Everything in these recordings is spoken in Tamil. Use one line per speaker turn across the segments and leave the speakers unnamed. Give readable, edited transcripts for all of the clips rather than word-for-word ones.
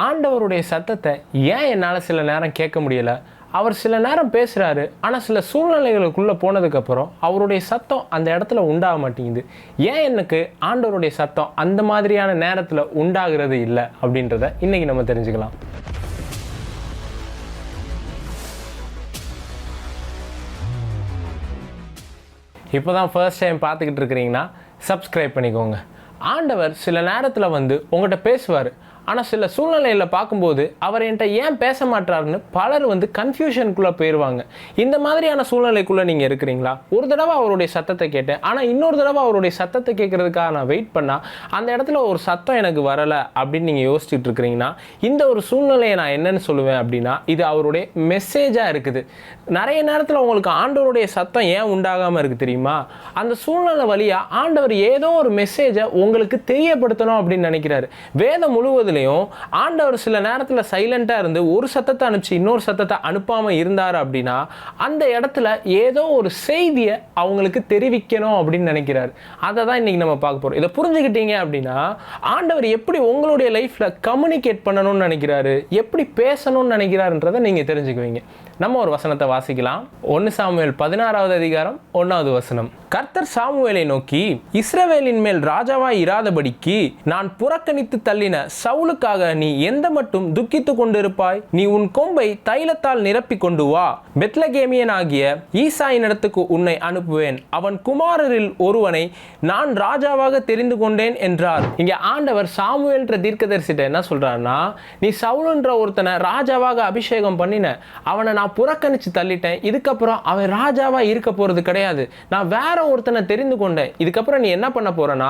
ஆண்டவருடைய சத்தத்தை ஏன் என்னால் சில நேரம் கேட்க முடியலை? அவர் சில நேரம் பேசுகிறாரு, ஆனால் சில சூழ்நிலைகளுக்குள்ளே போனதுக்கப்புறம் அவருடைய சத்தம் அந்த இடத்துல உண்டாக மாட்டேங்குது. ஏன் எனக்கு ஆண்டவருடைய சத்தம் அந்த மாதிரியான நேரத்தில் உண்டாகிறது இல்லை அப்படின்றத இன்றைக்கி நம்ம தெரிஞ்சுக்கலாம். இப்போ தான் ஃபர்ஸ்ட் டைம் பார்த்துக்கிட்டு இருக்கிறீங்கன்னா சப்ஸ்கிரைப் பண்ணிக்கோங்க. ஆண்டவர் சில நேரத்தில் உங்கள்கிட்ட பேசுவார். ஆனால் சில சூழ்நிலையில் பார்க்கும்போது அவர் என்கிட்ட ஏன் பேச மாட்டாருன்னு பலர் கன்ஃபியூஷனுக்குள்ளே போயிடுவாங்க. இந்த மாதிரியான சூழ்நிலைக்குள்ளே நீங்கள் இருக்கிறீங்களா? ஒரு தடவை அவருடைய சத்தத்தை கேட்டேன், ஆனால் இன்னொரு தடவை அவருடைய சத்தத்தை கேட்குறதுக்காக நான் வெயிட் பண்ணால் அந்த இடத்துல ஒரு சத்தம் எனக்கு வரலை அப்படின்னு நீங்கள் யோசிச்சுட்டு இருக்கிறீங்கன்னா, இந்த ஒரு சூழ்நிலையை நான் என்னென்னு சொல்லுவேன் அப்படின்னா, இது அவருடைய மெசேஜாக இருக்குது. நிறைய நேரத்தில் உங்களுக்கு ஆண்டவருடைய சத்தம் ஏன் உண்டாகாமல் இருக்குது தெரியுமா? அந்த சூழ்நிலை வழியாக ஆண்டவர் ஏதோ ஒரு மெசேஜை உங்களுக்கு தெரியப்படுத்தணும் அப்படின்னு நினைக்கிறாரு. வேதம் முழுவதும் ஆண்டவர் சில நேரத்தில் சைலண்டா இருந்து ஒரு சத்தத்தை அனுப்பிச்சு இன்னொரு சத்தத்தை அனுப்பாம இருந்தார் அப்படின்னா அந்த இடத்துல ஏதோ ஒரு செய்தியை அவங்களுக்கு தெரிவிக்கணும் அப்படின்னு நினைக்கிறார். அதை தான் இன்னைக்கு நம்ம பார்க்க போறோம். இதை புரிஞ்சுக்கிட்டீங்க அப்படின்னா ஆண்டவர் எப்படி உங்களுடைய லைஃப்ல கம்யூனிகேட் பண்ணணும்னு நினைக்கிறாரு, எப்படி பேசணும்னு நினைக்கிறாருன்றதை நீங்க தெரிஞ்சுக்குவீங்க. நம்ம ஒரு வசனத்தை வாசிக்கலாம். 1 சாமுவேல் 16வது அதிகாரம் 1வது வசனம். கர்த்தர் சாமுவேலை நோக்கி, இஸ்ரவேலின் மேல் ராஜாவாய் இராதபடிக்கு நான் புறக்கணித்து தள்ளின சவுலுக்காக நீ எந்த மட்டும் துக்கித்து கொண்டிருப்பாய்? நீ உன் கொம்பை தைலத்தால் நிரப்பி கொண்டு வா. பெத்லகேமியன் ஆகிய ஈசாயினிடத்துக்கு உன்னை அனுப்புவேன். அவன் குமாரரில் ஒருவனை நான் ராஜாவாக தெரிந்து கொண்டேன் என்றார். இங்க ஆண்டவர் சாமுவேல்ன்ற தீர்க்கதரிசிட்ட என்ன சொல்றாருன்னா, நீ சவுலுன்ற ஒருத்தனை ராஜாவாக அபிஷேகம் பண்ணின, அவனை நான் புறக்கணிச்சு தள்ளிட்டேன். இதுக்கப்புறம் அவன் ராஜாவா இருக்க போறது கிடையாது. நான் வேற ஒருத்தனை தெரிந்து கொண்டேன். இதுக்கப்புறம் நீ என்ன பண்ண போறனா,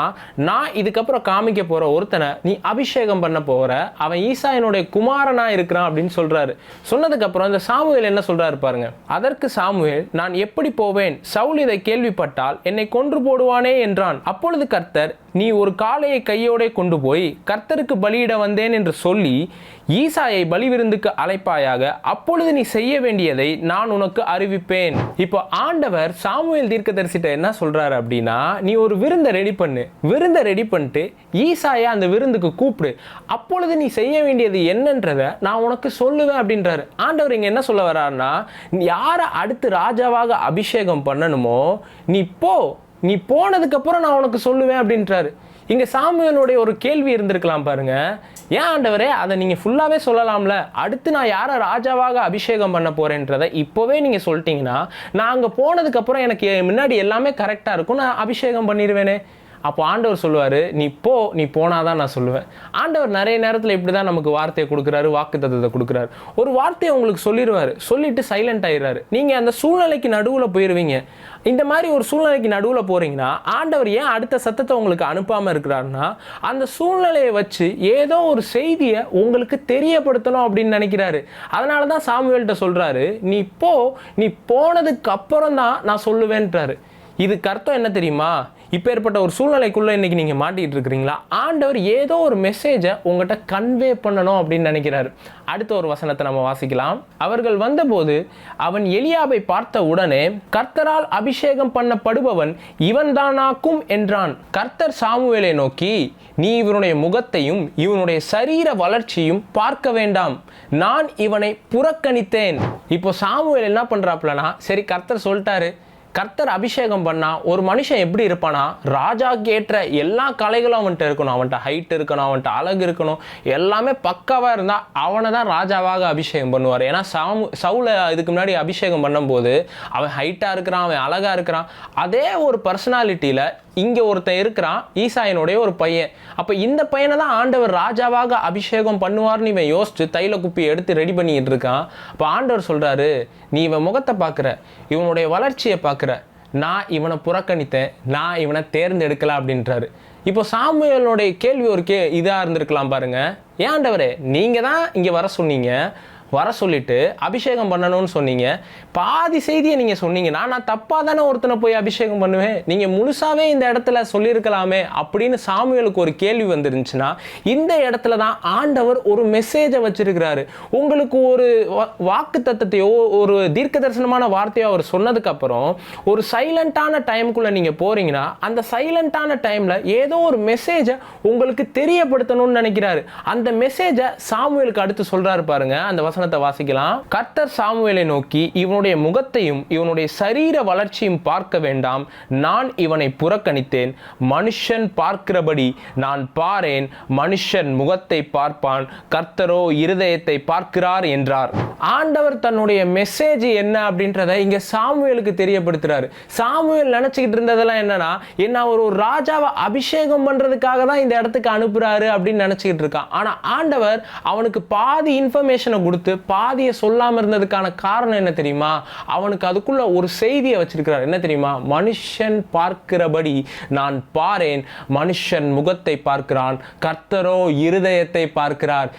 நான் இதுக்கப்புறம் காமிக்க போற ஒருத்தனை நீ அபிஷேகம் பண்ண போற, அவன் ஈசாயினுடைய குமாரனா இருக்கிறான் அப்படின்னு சொல்றாரு. சொன்னதுக்கு அப்புறம் இந்த சாமுவேல் என்ன சொல்றாரு பாருங்க. அதற்கு சாமுவேல், நான் எப்படி போவேன்? சவுல் இதை கேள்விப்பட்டால் என்னை கொன்று போடுவானே என்றான். அப்பொழுது கர்த்தர், நீ ஒரு காளையை கையோட கொண்டு போய் கர்த்தருக்கு பலியிட வந்தேன் என்று சொல்லி ஈசாயை பலி விருந்துக்கு அழைப்பாயாக. அப்பொழுது நீ செய்ய வேண்டியதை நான் உனக்கு அறிவிப்பேன். இப்போ ஆண்டவர் சாமுவேல் தீர்க்கதரிசிட்ட என்ன சொல்றாரு அப்படின்னா, நீ ஒரு விருந்தை ரெடி பண்ணு. விருந்தை ரெடி பண்ணிட்டு ஈசாயை அந்த விருந்துக்கு கூப்பிடு. அப்பொழுது நீ செய்ய வேண்டியது என்னன்றதை நான் உனக்கு சொல்லுவேன் அப்படின்றாரு. ஆண்டவர் இங்க என்ன சொல்ல வர்றாருன்னா, யாரை அடுத்து ராஜாவாக அபிஷேகம் பண்ணணுமோ நீ போனதுக்கு அப்புறம் நான் உனக்கு சொல்லுவேன் அப்படின்றாரு. இங்க சாமுவேலுடைய ஒரு கேள்வி இருந்திருக்கலாம் பாருங்க. ஏன் ஆண்டவரே அதை நீங்க ஃபுல்லாவே சொல்லலாம்ல? அடுத்து நான் யாரை ராஜாவாக அபிஷேகம் பண்ண போறேன்றதை இப்போவே நீங்க சொல்லிட்டீங்கன்னா நான் அங்க போனதுக்கு அப்புறம் எனக்கு முன்னாடி எல்லாமே கரெக்டா இருக்கும், நான் அபிஷேகம் பண்ணிடுவேனே. அப்போ ஆண்டவர் சொல்லுவார், நீ போனாதான் நான் சொல்லுவேன். ஆண்டவர் நிறைய நேரத்தில் இப்படி தான் நமக்கு வார்த்தையை கொடுக்குறாரு, வாக்கு தத்துவத்தை கொடுக்குறாரு. ஒரு வார்த்தையை உங்களுக்கு சொல்லிடுவார், சொல்லிட்டு சைலண்ட் ஆயிடுறாரு. நீங்கள் அந்த சூழ்நிலைக்கு நடுவில் போயிடுவீங்க. இந்த மாதிரி ஒரு சூழ்நிலைக்கு நடுவில் போகிறீங்கன்னா ஆண்டவர் ஏன் அடுத்த சத்தத்தை உங்களுக்கு அனுப்பாமல் இருக்கிறாருன்னா, அந்த சூழ்நிலையை வச்சு ஏதோ ஒரு செய்தியை உங்களுக்கு தெரியப்படுத்தணும் அப்படின்னு நினைக்கிறாரு. அதனால தான் சாமுவேல்கிட்ட சொல்கிறாரு, நீ போனதுக்கு அப்புறம் தான் நான் சொல்லுவேன்றாரு. இதுக்கு அர்த்தம் என்ன தெரியுமா? இப்போ ஏற்பட்ட ஒரு சூழ்நிலைக்குள்ளே இன்றைக்கி நீங்கள் மாட்டிகிட்டு இருக்கிறீங்களா? ஆண்டவர் ஏதோ ஒரு மெசேஜை உங்கள்கிட்ட கன்வே பண்ணணும் அப்படின்னு நினைக்கிறாரு. அடுத்த ஒரு வசனத்தை நம்ம வாசிக்கலாம். அவர்கள் வந்தபோது அவன் எலியாவை பார்த்த உடனே, கர்த்தரால் அபிஷேகம் பண்ணப்படுபவன் இவன் தானாக்கும் என்றான். கர்த்தர் சாமுவேலை நோக்கி, நீ இவனுடைய முகத்தையும் இவனுடைய சரீர வளர்ச்சியும் பார்க்க வேண்டாம், நான் இவனை புறக்கணித்தேன். இப்போ சாமுவேல் என்ன பண்ணுறாப்புலனா, சரி கர்த்தர் சொல்லிட்டாரு, கர்த்தர் அபிஷேகம் பண்ணா ஒரு மனுஷன் எப்படி இருப்பானா, ராஜாக்கு ஏற்ற எல்லா கலைகளும் அவன்கிட்ட இருக்கணும். அவன்கிட்ட ஹைட் இருக்கணும், அவன்கிட்ட அழகு இருக்கணும், எல்லாமே பக்காவாக இருந்தால் அவனை தான் ராஜாவாக அபிஷேகம் பண்ணுவார். ஏன்னா சவுலை இதுக்கு முன்னாடி அபிஷேகம் பண்ணும்போது அவன் ஹைட்டாக இருக்கிறான், அவன் அழகாக இருக்கிறான். அதே ஒரு பர்சனாலிட்டியில் இங்கே ஒருத்தன் இருக்கிறான், ஈசாயினுடைய ஒரு பையன். அப்போ இந்த பையனை தான் ஆண்டவர் ராஜாவாக அபிஷேகம் பண்ணுவார்னு இவன் யோசிச்சு தைல குப்பியை எடுத்து ரெடி பண்ணிக்கிட்டு இருக்கான். அப்போ ஆண்டவர் சொல்கிறாரு, நீ இவன் முகத்தை பார்க்குற, இவனுடைய வளர்ச்சியை பார்க்குற, நான் இவனை புறக்கணித்தேன், நான் இவனை தேர்ந்தெடுக்கல அப்படின்றாரு. இப்போ சாமுவேலுடைய கேள்வி ஒரு இதாக இருந்திருக்கலாம் பாருங்க. ஏன் ஆண்டவரே, நீங்கள் தான் இங்கே வர சொன்னீங்க, வர சொல்லிட்டு அபிஷேகம் பண்ணணும்னு சொன்னீங்க. பாதி செய்தியை நீங்கள் சொன்னீங்கன்னா நான் தப்பாக தானே ஒருத்தனை போய் அபிஷேகம் பண்ணுவேன், நீங்கள் முழுசாவே இந்த இடத்துல சொல்லியிருக்கலாமே அப்படின்னு சாமுவேலுக்கு ஒரு கேள்வி வந்துருந்துச்சுன்னா, இந்த இடத்துல தான் ஆண்டவர் ஒரு மெசேஜை வச்சிருக்கிறாரு. உங்களுக்கு ஒரு வாக்கு தத்தத்தையோ ஒரு தீர்க்க தரிசனமான வார்த்தையோ அவர் சொன்னதுக்கு அப்புறம் ஒரு சைலண்டான டைமுக்குள்ள நீங்க போறீங்கன்னா, அந்த சைலண்டான டைம்ல ஏதோ ஒரு மெசேஜை உங்களுக்கு தெரியப்படுத்தணும்னு நினைக்கிறாரு. அந்த மெசேஜை சாமுவேலுக்கு அடுத்து சொல்றாரு பாருங்க. அந்த வசனத்தை வாசிக்கலாம். கர்த்தர் சாமுவேலை நோக்கி, இவனுடைய முகத்தையும் இவனுடைய சரீர வளர்ச்சியும் பார்க்க வேண்டாம், நான் இவனை புறக்கணித்தேன். மனுஷன் பார்க்கிறபடி நான் பாரேன், மனுஷன் முகத்தை பார்ப்பான், கர்த்தரோ இருதயத்தை பார்க்கிறார் என்றார். ஆண்டவர் தன்னுடைய மெசேஜ் என்ன அப்படின்றத இங்க சாமுவேலுக்கு தெரியப்படுத்துறாரு. சாமுவேல் நினைச்சுக்கிட்டு இருந்ததெல்லாம் என்னன்னா, என்ன ஒரு ராஜாவை அபிஷேகம் பண்றதுக்காக தான் இந்த இடத்துக்கு அனுப்புறாரு அப்படின்னு நினைச்சுக்கிட்டு இருக்கான். ஆனா ஆண்டவர் அவனுக்கு பாதி இன்ஃபர்மேஷனை கொடுத்து பாதியை சொல்லாம இருந்ததுக்கான காரணம் என்ன தெரியுமா? அவனுக்கு அதுக்குள்ள ஒரு செய்தியை வச்சிருக்கிறார். என்ன தெரியுமா? மனுஷன் பார்க்கிறபடி நான் பாரேன், மனுஷன் முகத்தை பார்க்கிறான், கர்த்தரோ இருதயத்தை பார்க்கிறார்.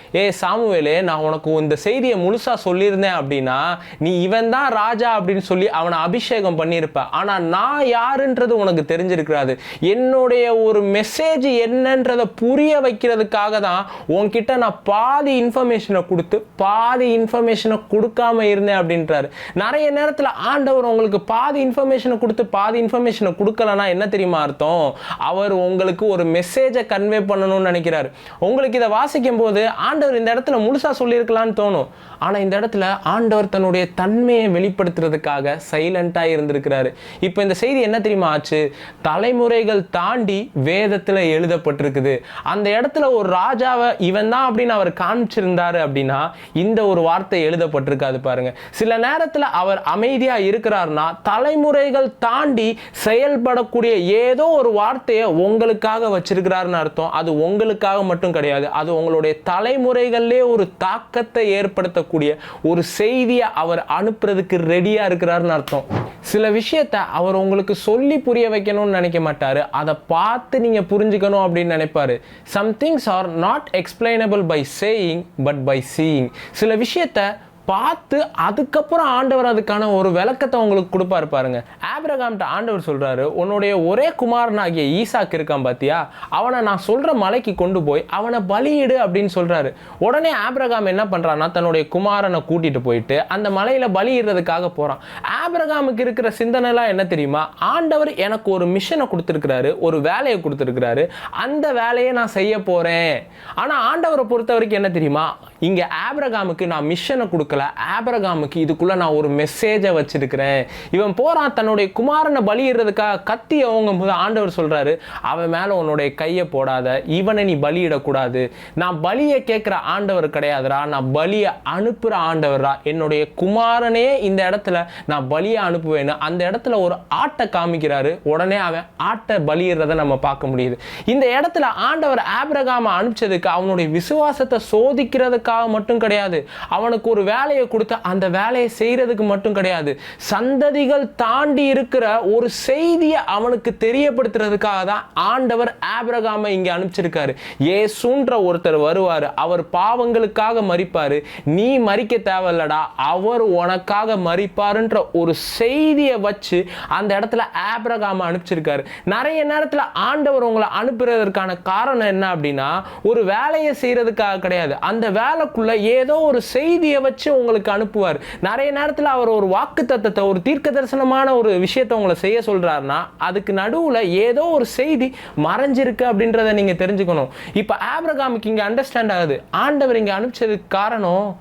சாமுவேலே, நான் உனக்கு இந்த செய்தியை முழுசா சொல்லியிருந்தேன் அப்படின்னா நீ இவன் தான் ராஜா அப்படின்னு சொல்லி அவனை அபிஷேகம் பண்ணியிருப்ப. ஆனா நான் யாருன்றது உனக்கு தெரிஞ்சிருக்கிறாது. என்னுடைய ஒரு மெசேஜ் என்னன்றதை புரிய வைக்கிறதுக்காக தான் உன்கிட்ட நான் பாதி இன்ஃபர்மேஷனை கொடுத்து பாதி இன்ஃபர்மேஷனை கொடுக்காம இருந்தேன் அப்படின்றாரு. நிறைய நேரத்தில் ஆண்டவர் உங்களுக்கு பாதி இன்ஃபர்மேஷனை கொடுத்து பாதி இன்ஃபர்மேஷனை கொடுக்கலன்னா என்ன தெரியுமா அர்த்தம்? அவர் உங்களுக்கு ஒரு மெசேஜை கன்வே பண்ணணும்னு நினைக்கிறார். உங்களுக்கு இதை வாசிக்கும் போது ஆண்டவர் இந்த இடத்துல முழுசா சொல்லியிருக்கலான்னு தோணும். ஆனா இந்த இடத்துல ஆண்டவர் தன்னுடைய தன்மையை வெளிப்படுத்துறதுக்காக சைலண்டா இருந்திருக்கிறாரு. இப்போ இந்த செய்தி என்ன தெரியுமா ஆச்சு? தலைமுறைகள் தாண்டி வேதத்துல எழுதப்பட்டிருக்குது. அந்த இடத்துல ஒரு ராஜாவை இவன் தான் அப்படின்னு அவர் காமிச்சிருந்தாரு அப்படின்னா இந்த ஒரு வார்த்தை எழுதப்பட்டிருக்காது பாருங்க. சில நேரத்தில் அவர் அமைதியா இருக்கிறார்னா தலைமுறைகள் தாண்டி செயல்படக்கூடிய ஏதோ ஒரு வார்த்தையை உங்களுக்காக வச்சிருக்கிறாருன்னு அர்த்தம். அது உங்களுக்காக மட்டும் கிடையாது, அது உங்களுடைய தலைமுறைகளிலே ஒரு தாக்கத்தை ஏற்படுத்தக்கூடிய ஒரு செய்தியை அவர் அனுப்புறதுக்கு ரெடியா இருக்கிறாருன்னு அர்த்தம். சில விஷயத்தை அவர் உங்களுக்கு சொல்லி புரிய வைக்கணும்னு நினைக்க மாட்டாரு, அதை பார்த்து நீங்க புரிஞ்சுக்கணும் அப்படின்னு நினைப்பாரு. some things are not explainable by saying but by seeing. சில விஷயத்தை பார்த்து அதுக்கப்புறம் ஆண்டவர் அதுக்கான ஒரு விளக்கத்தை உங்களுக்கு கொடுப்பாரு பாருங்க. ஆபிரகாம்கிட்ட ஆண்டவர் சொல்றாரு, உன்னுடைய ஒரே குமாரனாகிய ஈசாக் இருக்கான் பாத்தியா, அவனை நான் சொல்ற மலைக்கு கொண்டு போய் அவனை பலியிடு அப்படின்னு சொல்றாரு. உடனே ஆபிரகாம் என்ன பண்றான்னா தன்னுடைய குமாரனை கூட்டிட்டு போயிட்டு அந்த மலையில பலியிடுறதுக்காக போறான். ஆபிரகாமுக்கு இருக்கிற சிந்தனை எல்லாம் என்ன தெரியுமா? ஆண்டவர் எனக்கு ஒரு மிஷனை கொடுத்திருக்கிறாரு, ஒரு வேலையை கொடுத்திருக்கிறாரு, அந்த வேலையை நான் செய்ய போறேன். ஆனா ஆண்டவரை பொறுத்த வரைக்கும் என்ன தெரியுமா? இங்க ஆபிரகாமுக்கு நான் மிஷனை கொடுக்க, ஆபிரகாமுக்கு இதுக்குள்ள நான் ஒரு மெசேஜை வச்சிருக்கிறேன். இவன் போறான் தன்னுடைய குமாரனை பலியிடுறதுக்காக கத்தி அவங்கும் போது ஆண்டவர் சொல்றாரு, அவன் மேல உன்னுடைய கையை போடாத, இவனை நீ பலியிடக்கூடாது. நான் பலியை கேட்கிற ஆண்டவர் கிடையாதுரா, நான் பலியை அனுப்புற ஆண்டவரா. என்னுடைய குமாரனே இந்த இடத்துல நான் பலியை அனுப்புவேன்னு அந்த இடத்துல ஒரு ஆட்டை காமிக்கிறாரு. உடனே அவன் ஆட்டை பலியிடுறத நம்ம பார்க்க முடியுது. இந்த இடத்துல ஆண்டவர் ஆபிரகாமை அனுப்பிச்சதுக்கு அவனுடைய விசுவாசத்தை சோதிக்கிறதுக்காக மட்டும் கிடையாது, அவனுக்கு ஒரு வேலையை கொடுத்து அந்த வேலையை செய்யறதுக்கு மட்டும் கிடையாது, சந்ததிகள் தாண்டி இருக்கிற ஒரு செய்தியை அவனுக்கு தெரியப்படுத்துறதுக்காக தான் ஆண்டவர் ஆபிரகாமை இங்க அனுப்பிச்சிருக்காரு. இயேசுன்ற ஒருத்தர் வருவாரு, அவர் பாவங்களுக்காக மரிப்பாரு, நீ மரிக்க தேவையில்லடா, அவர் உனக்காக மரிப்பாருன்ற ஒரு செய்தியை வச்சு அந்த இடத்துல ஆபிரகாமை அனுப்பிச்சிருக்காரு. நிறைய நேரத்தில் ஆண்டவர் உங்களை அனுப்புறதற்கான காரணம் என்ன அப்படின்னா ஒரு வேலையை செய்யறதுக்காக கிடையாது, அந்த வேலைக்குள்ள ஏதோ ஒரு செய்தியை வச்சு உங்களுக்கு அனுப்புவார். நிறைய நேரத்தில் அவர் ஒரு வாக்கு தத்தத்தை, ஒரு தீர்க்க தரிசனமான ஒரு விஷயத்தை உங்களை செய்ய சொல்றாருன்னா அதுக்கு நடுவுல ஏதோ ஒரு செய்தி மறைஞ்சிருக்கு அப்படின்றத நீங்க தெரிஞ்சுக்கணும். இப்ப ஆபிரகாமுக்கு இங்க அண்டர்ஸ்டாண்ட் ஆகுது, ஆண்டவர் இங்க அனுப்பிச்சதுக்கு காரணம்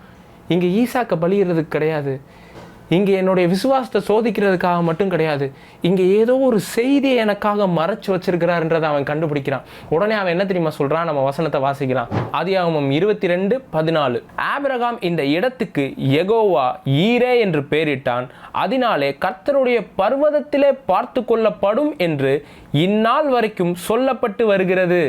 இங்க ஈசாக்க பலியிடுறதுக்கு கிடையாது, இங்கே என்னுடைய விசுவாசத்தை சோதிக்கிறதுக்காக மட்டும் கிடையாது, இங்கே ஏதோ ஒரு செய்தியை எனக்காக மறைச்சு வச்சிருக்கிறாருன்றதை அவன் கண்டுபிடிக்கிறான். உடனே அவன் என்ன தெரியுமா சொல்றான்? நம்ம வசனத்தை வாசிக்கிறான். ஆதியாகமம் 22:14. ஆபிரகாம் இந்த இடத்துக்கு யெகோவா ஈரே என்று பெயரிட்டான், அதனாலே கர்த்தருடைய பர்வதத்திலே பார்த்து கொள்ளப்படும் என்று இந்நாள் வரைக்கும் சொல்லப்பட்டு வருகிறது.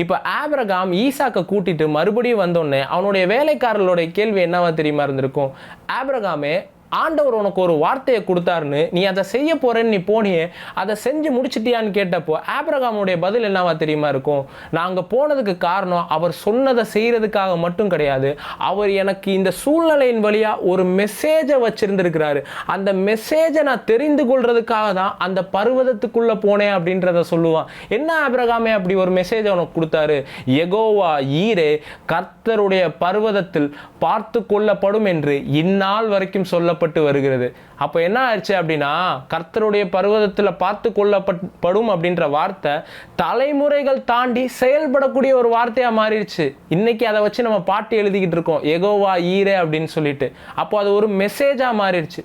இப்போ ஆபிரகாம் ஈசாக்கை கூட்டிட்டு மறுபடியும் வந்தோடனே அவனுடைய வேலைக்காரர்களுடைய கேள்வி என்னவா தெரியுமா இருந்திருக்கும்? ஆபிரகாமே, ஆண்டவர் உனக்கு ஒரு வார்த்தையை கொடுத்தாருன்னு நீ அதை செய்ய போறேன்னு நீ போனியே, அதை செஞ்சு முடிச்சிட்டியான்னு கேட்டப்போ ஆபிரகாமுடைய பதில் என்னவா தெரியுமா இருக்கும்? நாங்கள் போனதுக்கு காரணம் அவர் சொன்னதை செய்யறதுக்காக மட்டும் கிடையாது, அவர் எனக்கு இந்த சூழ்நிலையின் வழியா ஒரு மெசேஜை வச்சிருந்திருக்கிறாரு. அந்த மெசேஜை நான் தெரிந்து கொள்றதுக்காக தான் அந்த பர்வதத்துக்குள்ள போனேன் அப்படின்றத சொல்லுவான். என்ன ஆபிரகாமே அப்படி ஒரு மெசேஜ் உனக்கு கொடுத்தாரு? யெகோவா ஈரே கர்த்தருடைய பர்வதத்தில் பார்த்து கொள்ளப்படும் என்று இந்நாள் வரைக்கும் சொல்லப்பட்டு வருகிறது. அப்போ என்ன ஆயிடுச்சு அப்படின்னா, கர்த்தருடைய பர்வதத்தில் பார்த்து கொள்ளப்படும் அப்படின்ற வார்த்தை தலைமுறைகள் தாண்டி செயல்படக்கூடிய ஒரு வார்த்தையாக மாறிடுச்சு. இன்னைக்கு அதை வச்சு நம்ம பாட்டு எழுதிக்கிட்டு இருக்கோம், யெகோவா ஈரே அப்படின்னு சொல்லிட்டு. அப்போ அது ஒரு மெசேஜாக மாறிடுச்சு.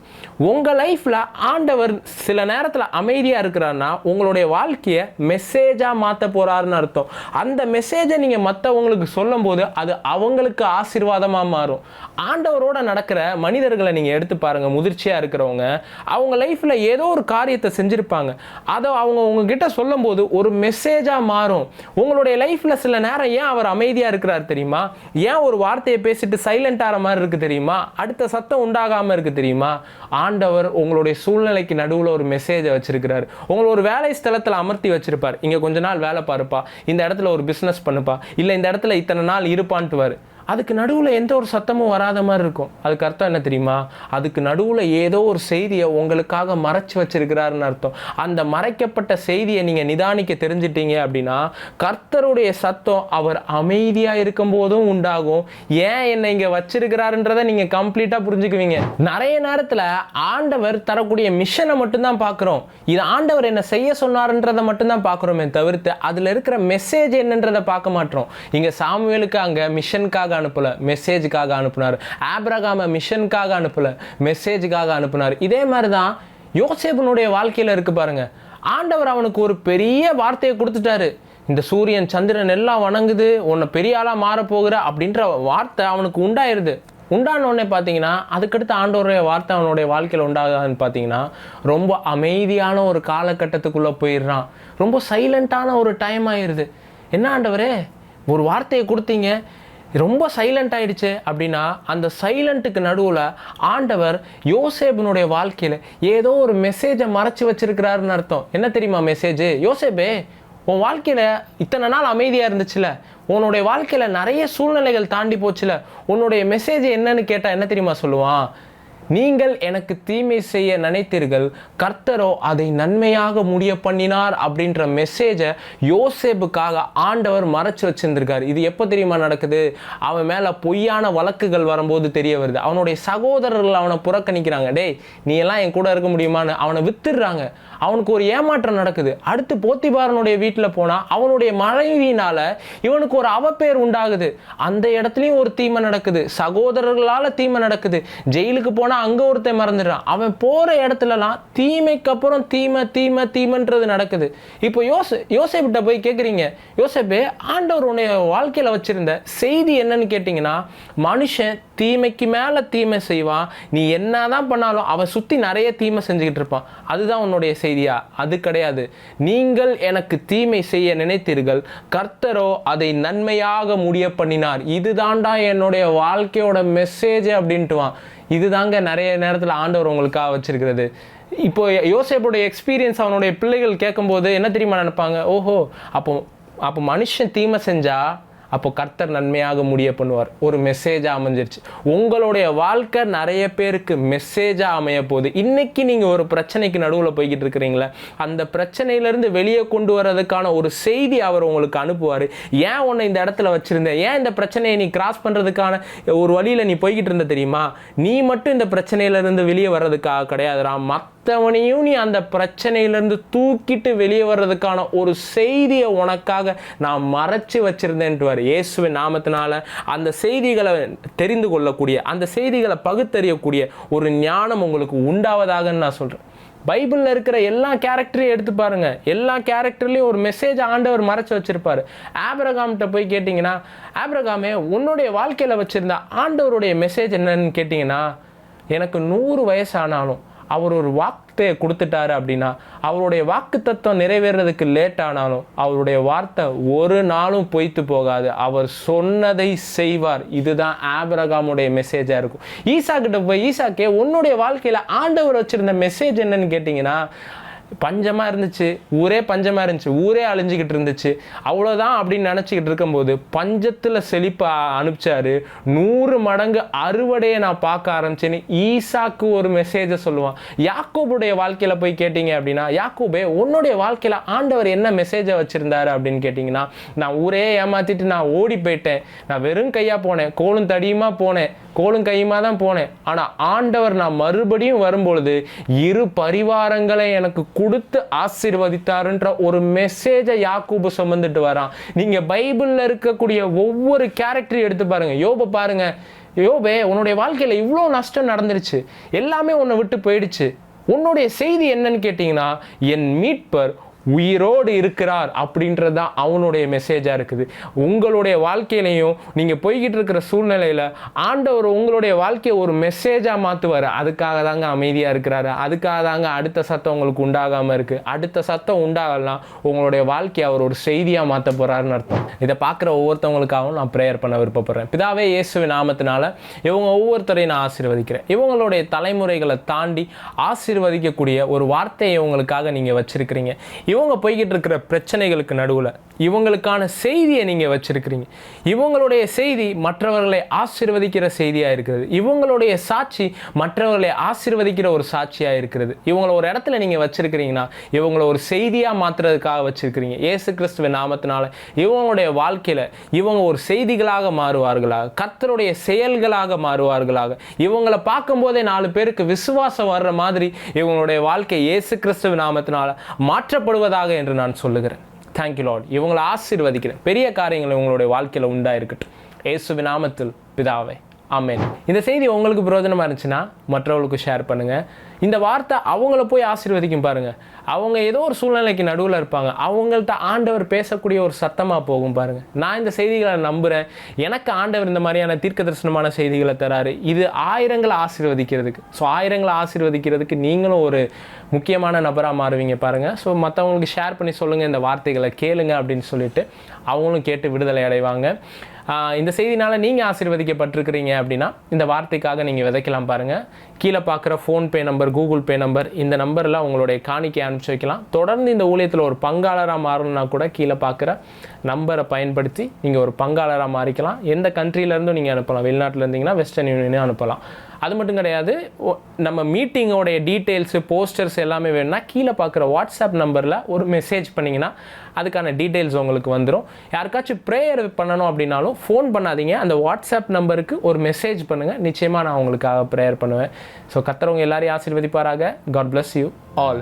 உங்கள் லைஃப்பில் ஆண்டவர் சில நேரத்தில் அமைதியாக இருக்கிறாருன்னா உங்களுடைய வாழ்க்கையை மெசேஜாக மாற்ற போகிறாருன்னு அர்த்தம். அந்த மெசேஜை நீங்கள் மற்றவங்களுக்கு சொல்லும் போது அது அவங்களுக்கு ஆசீர்வாதமாக மாறும். ஆண்டவரோட நடக்கிற மனிதர்களை நீங்கள் எடுத்து பாருங்கள். முதிர்ச்சியாக இருக்கிறவங்க அவங்க லைஃப்பில் ஏதோ ஒரு காரியத்தை செஞ்சுருப்பாங்க, அதை அவங்க உங்ககிட்ட சொல்லும் போது ஒரு மெசேஜாக மாறும். உங்களுடைய லைஃப்பில் சில நேரம் ஏன் அவர் அமைதியாக இருக்கிறார் தெரியுமா? ஏன் ஒரு வார்த்தையை பேசிட்டு சைலண்ட் ஆகிற மாதிரி இருக்குது தெரியுமா? அடுத்த சத்தம் உண்டாகாமல் இருக்குது தெரியுமா? ஆண்டவர் உங்களுடைய சூழ்நிலைக்கு நடுவில் ஒரு மெசேஜை வச்சிருக்கிறார். உங்களை ஒரு வேலை ஸ்தலத்தில் அமர்த்தி வச்சிருப்பார். இங்கே கொஞ்ச நாள் வேலை பாருப்பா, இந்த இடத்துல ஒரு பிஸ்னஸ் பண்ணுப்பா, இல்லை இந்த இடத்துல இத்தனை நாள் இருப்பான்ட்டுவார். அதுக்கு நடுவில் எந்த ஒரு சத்தமும் வராத மாதிரி இருக்கும். அதுக்கு அர்த்தம் என்ன தெரியுமா? அதுக்கு நடுவில் ஏதோ ஒரு செய்தியை உங்களுக்காக மறைச்சு வச்சிருக்கிறாருன்னு அர்த்தம். அந்த மறைக்கப்பட்ட செய்தியை நீங்கள் நிதானிக்க தெரிஞ்சிட்டீங்க அப்படின்னா கர்த்தருடைய சத்தம் அவர் அமைதியாக இருக்கும் போதும் உண்டாகும். ஏன் என்னை இங்கே வச்சிருக்கிறாருன்றதை நீங்கள் கம்ப்ளீட்டாக புரிஞ்சுக்குவீங்க. நிறைய நேரத்தில் ஆண்டவர் தரக்கூடிய மிஷனை மட்டும்தான் பார்க்குறோம். இது ஆண்டவர் என்ன செய்ய சொன்னார்ன்றதை மட்டும்தான் பார்க்குறோமே தவிர்த்து அதில் இருக்கிற மெசேஜ் என்னன்றதை பார்க்க மாட்டோம். இங்கே சாமுவேலுக்கு அங்கே மிஷனுக்காக அனுப்பல, மெசேஜுக்காக அனுப்புனார். ஆபிரகாம மிஷனுக்காக அனுப்பல, மெசேஜுக்காக அனுப்புனார். இதே மாதிரி தான் யோசேப்புனுடைய வாழ்க்கையில் இருக்கு பாருங்க. ஆண்டவர் அவனுக்கு ஒரு பெரிய வார்த்தையை கொடுத்துட்டாரு. இந்த சூரியன் சந்திரன் எல்லாம் வணங்குது, உன்னை பெரிய ஆளாக மாறப்போகிற அப்படின்ற வார்த்தை அவனுக்கு உண்டாயிருது. உண்டானோடனே பார்த்தீங்கன்னா அதுக்கடுத்து ஆண்டவருடைய வார்த்தை அவனுடைய வாழ்க்கையில் உண்டாகுதான்னு பார்த்தீங்கன்னா ரொம்ப அமைதியான ஒரு காலகட்டத்துக்குள்ளே போயிடுறான். ரொம்ப சைலண்ட்டான ஒரு டைம் ஆயிடுது. என்ன ஆண்டவரே ஒரு வார்த்தையை கொடுத்தீங்க, ரொம்ப சைலண்ட் ஆயிடுச்சு அப்படின்னா அந்த சைலண்ட்டுக்கு நடுவில் ஆண்டவர் யோசேப்பினுடைய வாழ்க்கையில் ஏதோ ஒரு மெசேஜை மறைச்சி வச்சிருக்கிறாருன்னு அர்த்தம். என்ன தெரியுமா மெசேஜ்? யோசேப்பே உன் வாழ்க்கையில் இத்தனை நாள் அமைதியாக இருந்துச்சுல, உன்னுடைய வாழ்க்கையில் நிறைய சூழ்நிலைகள் தாண்டி போச்சுல, உன்னுடைய மெசேஜ் என்னன்னு கேட்டால் என்ன தெரியுமா சொல்லுவான்? நீங்கள் எனக்கு தீமை செய்ய நினைத்தீர்கள், கர்த்தரோ அதை நன்மையாக முடிய பண்ணினார் அப்படின்ற மெசேஜை யோசேப்புக்காக ஆண்டவர் மறைச்சு வச்சிருந்திருக்காரு. இது எப்போ தெரியுமா நடக்குது? அவன் மேலே பொய்யான வழக்குகள் வரும்போது தெரிய வருது. அவனுடைய சகோதரர்கள் அவனை புறக்கணிக்கிறாங்க. டேய் நீ எல்லாம் என் கூட இருக்க முடியுமான்னு அவனை வித்துடுறாங்க. அவனுக்கு ஒரு ஏமாற்றம் நடக்குது. அடுத்து போத்திபாரனுடைய வீட்டில் போனால் அவனுடைய மனைவியினால இவனுக்கு ஒரு அவப்பேர் உண்டாகுது. அந்த இடத்துலையும் ஒரு தீமை நடக்குது, சகோதரர்களால் தீமை நடக்குது. ஜெயிலுக்கு போனால் அங்கே ஒருத்தன் மறந்துடுறான். அவன் போகிற இடத்துலலாம் தீமைக்கு அப்புறம் தீமை தீமை தீமைன்றது நடக்குது. இப்போ யோசேப்பிட்ட போய் கேட்குறீங்க, யோசேப்பே ஆண்டவர் உன்னுடைய வாழ்க்கையில் வச்சிருந்த செய்தி என்னன்னு கேட்டிங்கன்னா, மனுஷன் தீமைக்கு மேலே தீமை செய்வான், நீ என்னதான் பண்ணாலும் அவன் சுற்றி நிறைய தீமை செஞ்சுக்கிட்டு இருப்பான். அதுதான் உன்னுடைய செய்தியா? அது கிடையாது. நீங்கள் எனக்கு தீமை செய்ய நினைத்தீர்கள், கர்த்தரோ அதை நன்மையாக முடிய பண்ணினார். இதுதான்டா என்னுடைய வாழ்க்கையோட மெசேஜ் அப்படின்ட்டுவான். இதுதாங்க நிறைய நேரத்தில் ஆண்டவர் உங்களுக்காக வச்சிருக்கிறது. இப்போ யோசேப்புடைய எக்ஸ்பீரியன்ஸ் அவனுடைய பிள்ளைகள் கேட்கும்போது என்ன தெரியுமா நினைப்பாங்க? ஓஹோ அப்போ மனுஷன் தீமை செஞ்சா அப்போ கர்த்தர் நன்மையாக முடிய பண்ணுவார். ஒரு மெசேஜாக அமைஞ்சிருச்சு. உங்களுடைய வாழ்க்கை நிறைய பேருக்கு மெசேஜாக அமைய போகுது. இன்னைக்கு நீங்கள் ஒரு பிரச்சனைக்கு நடுவில் போய்கிட்டு இருக்கிறீங்களே, அந்த பிரச்சனையிலேருந்து வெளியே கொண்டு வர்றதுக்கான ஒரு செய்தி அவர் உங்களுக்கு அனுப்புவார். ஏன் உன்னை இந்த இடத்துல வச்சுருந்தேன், ஏன் இந்த பிரச்சனையை நீ கிராஸ் பண்ணுறதுக்கான ஒரு வழியில் நீ போய்கிட்டு இருந்த தெரியுமா? நீ மட்டும் இந்த பிரச்சனையிலேருந்து வெளியே வர்றதுக்காக கிடையாதுடா, மற்றவனையும் நீ அந்த பிரச்சனையிலேருந்து தூக்கிட்டு வெளியே வர்றதுக்கான ஒரு செய்தியை உனக்காக நான் மறைச்சி வச்சுருந்தேன்ட்டு இயேசுவின் நாமத்தினால அந்த செய்திகளை தெரிந்து கொள்ளக்கூடிய, அந்த செய்திகளை பகுத்தறியக்கூடிய ஒரு ஞானம் உங்களுக்கு உண்டாவதாகன்னு நான் சொல்கிறேன். பைபிளில் இருக்கிற எல்லா கேரக்டரையும் எடுத்து பாருங்க. எல்லா கேரக்டர்லையும் ஒரு மெசேஜ் ஆண்டவர் மறைச்சு வச்சிருப்பாரு. ஆபிரகாம்கிட்ட போய் கேட்டிங்கன்னா, ஆபிரகாமே உன்னுடைய வாழ்க்கையில் வச்சிருந்த ஆண்டவருடைய மெசேஜ் என்னன்னு கேட்டிங்கன்னா, எனக்கு 100 வயசு ஆனாலும் அவர் ஒரு வார்த்தையை கொடுத்துட்டாரு அப்படின்னா அவருடைய வாக்கு தத்துவம் நிறைவேறதுக்கு லேட் ஆனாலும் அவருடைய வார்த்தை ஒரு நாளும் பொய்த்து போகாது. அவர் சொன்னதை செய்வார். இதுதான் ஆபிரகாமுடைய மெசேஜாக இருக்கும். ஈசா கிட்ட போய், ஈசாக்கே உன்னுடைய வாழ்க்கையில் ஆண்டவர் வச்சிருந்த மெசேஜ் என்னன்னு கேட்டிங்கன்னா, பஞ்சமாக இருந்துச்சு, ஊரே பஞ்சமாக இருந்துச்சு, ஊரே அழிஞ்சிக்கிட்டு இருந்துச்சு, அவ்வளோதான் அப்படின்னு நினச்சிக்கிட்டு இருக்கும்போது பஞ்சத்தில் செழிப்பை அனுப்பிச்சாரு. 100 மடங்கு அறுவடையை நான் பார்க்க ஆரம்பிச்சேன்னு ஈசாக்கு ஒரு மெசேஜை சொல்லுவான். யாக்கோபுடைய வாழ்க்கையில் போய் கேட்டிங்க அப்படின்னா, யாக்கோபே உன்னுடைய வாழ்க்கையில் ஆண்டவர் என்ன மெசேஜை வச்சுருந்தாரு அப்படின்னு கேட்டிங்கன்னா, நான் ஊரே ஏமாற்றிட்டு நான் ஓடி போயிட்டேன், நான் வெறும் கையாக போனேன், கோலும் தடியுமா போனேன், கோலும் கையுமா தான் போனேன், ஆனால் ஆண்டவர் நான் மறுபடியும் வரும்பொழுது 2 பரிவாரங்களை எனக்கு கொடுத்து ஆசீர்வதித்தாருன்ற ஒரு மெசேஜை யாக்கோபு சுமந்துட்டு வரான். நீங்க பைபிள்ல இருக்கக்கூடிய ஒவ்வொரு கேரக்டரையும் எடுத்து பாருங்க. யோபை பாருங்க. யோபே, உன்னுடைய வாழ்க்கையில இவ்வளோ நஷ்டம் நடந்துருச்சு, எல்லாமே உன்னை விட்டு போயிடுச்சு, உன்னுடைய செய்தி என்னன்னு கேட்டீங்கன்னா, என் மீட்பர் உயிரோடு இருக்கிறார் அப்படின்றது தான் அவனுடைய மெசேஜாக இருக்குது. உங்களுடைய வாழ்க்கையிலையும் நீங்கள் போய்கிட்டு இருக்கிற சூழ்நிலையில் ஆண்டவர் உங்களுடைய வாழ்க்கையை ஒரு மெசேஜாக மாற்றுவார். அதுக்காக தாங்க அமைதியாக இருக்கிறாரு. அதுக்காக தாங்க அடுத்த சத்தம் உங்களுக்கு உண்டாகாமல் இருக்குது. அடுத்த சத்தம் உண்டாகலாம் உங்களுடைய வாழ்க்கையை அவர் ஒரு செய்தியாக மாற்ற போகிறாருன்னு அர்த்தம். இதை பார்க்குற ஒவ்வொருத்தவங்களுக்காகவும் நான் ப்ரேயர் பண்ண விருப்பப்படுறேன். பிதாவே, இயேசுவின் நாமத்தினால இவங்க ஒவ்வொருத்தரையும் நான் ஆசீர்வதிக்கிறேன். இவங்களுடைய தலைமுறைகளை தாண்டி ஆசீர்வதிக்கக்கூடிய ஒரு வார்த்தையை இவங்களுக்காக நீங்கள் வச்சிருக்கிறீங்க. இவங்க போய்கிட்டு இருக்கிற பிரச்சனைகளுக்கு நடுவில் இவங்களுக்கான செய்தியை நீங்கள் வச்சிருக்கிறீங்க. இவங்களுடைய செய்தி மற்றவர்களை ஆசீர்வதிக்கிற செய்தியாக இருக்கிறது. இவங்களுடைய சாட்சி மற்றவர்களை ஆசீர்வதிக்கிற ஒரு சாட்சியாக இருக்கிறது. இவங்களை ஒரு இடத்துல நீங்கள் வச்சிருக்கிறீங்கன்னா இவங்களை ஒரு செய்தியாக மாற்றுறதுக்காக வச்சிருக்கிறீங்க. இயேசு கிறிஸ்துவின் நாமத்தினால இவங்களுடைய வாழ்க்கையில் இவங்க ஒரு செய்திகளாக மாறுவார்களாக, கர்த்தருடைய செயல்களாக மாறுவார்களாக. இவங்களை பார்க்கும்போதே 4 பேருக்கு விசுவாசம் வர்ற மாதிரி இவங்களுடைய வாழ்க்கை இயேசு கிறிஸ்துவின் நாமத்தினால மாற்றப்படுவதாக என்று நான் சொல்லுகிறேன். Thank you Lord. இவங்களை ஆசீர்வதிக்கிறேன். பெரிய காரியங்கள் இவங்களுடைய வாழ்க்கையில் உண்டாயிருக்கட்டும். இயேசுவின் நாமத்தில் பிதாவே, ஆமென். இந்த செய்தி உங்களுக்கு பிரயோஜனமாக இருந்துச்சுன்னா மற்றவங்களுக்கு ஷேர் பண்ணுங்கள். இந்த வார்த்தை அவங்கள போய் ஆசீர்வதிக்கும் பாருங்கள். அவங்க ஏதோ ஒரு சூழ்நிலைக்கு நடுவில் இருப்பாங்க, அவங்கள்ட்ட ஆண்டவர் பேசக்கூடிய ஒரு சத்தமாக போகும் பாருங்கள். நான் இந்த செய்திகளை நம்புகிறேன். எனக்கு ஆண்டவர் இந்த மாதிரியான தீர்க்க தரிசனமான செய்திகளை தராரு. இது ஆயிரங்களை ஆசீர்வதிக்கிறதுக்கு. ஸோ ஆயிரங்களை ஆசீர்வதிக்கிறதுக்கு நீங்களும் ஒரு முக்கியமான நபராக மாறுவீங்க பாருங்கள். ஸோ மற்றவங்களுக்கு ஷேர் பண்ணி சொல்லுங்கள், இந்த வார்த்தைகளை கேளுங்க அப்படின்னு சொல்லிட்டு அவங்களும் கேட்டு விடுதலை அடைவாங்க. இந்த செய்தினால் நீங்கள் ஆசீர்வதிக்கப்பட்டிருக்கிறீங்க அப்படின்னா இந்த வார்த்தைக்காக நீங்கள் விதைக்கலாம் பாருங்கள். கீழே பார்க்குற PhonePe number, Google Pay number, இந்த நம்பரில் உங்களுடைய காணிக்கை அனுப்பிச்சு வைக்கலாம். தொடர்ந்து இந்த ஊழியத்தில் ஒரு பங்காளராக மாறணும்னா கூட கீழே பார்க்குற நம்பரை பயன்படுத்தி நீங்கள் ஒரு பங்காளராக மாறிக்கலாம். எந்த கண்ட்ரியிலேருந்தும் நீங்கள் அனுப்பலாம். வெளிநாட்டில் இருந்தீங்கன்னா வெஸ்டர்ன் யூனியனே அனுப்பலாம். அது மட்டும் கிடையாது, நம்ம மீட்டிங்கோடைய டீட்டெயில்ஸு, போஸ்டர்ஸ் எல்லாமே வேணும்னா கீழே பார்க்குற வாட்ஸ்அப் நம்பரில் ஒரு மெசேஜ் பண்ணிங்கன்னா அதுக்கான டீட்டெயில்ஸ் உங்களுக்கு வந்துடும். யாருக்காச்சும் ப்ரேயர் பண்ணணும் அப்படின்னாலும் ஃபோன் பண்ணாதீங்க, அந்த வாட்ஸ்அப் நம்பருக்கு ஒரு மெசேஜ் பண்ணுங்கள். நிச்சயமாக நான் உங்களுக்காக ப்ரேயர் பண்ணுவேன். ஸோ கர்த்தர் உங்க எல்லாரையும் ஆசீர்வதிப்பாராக. God bless you all.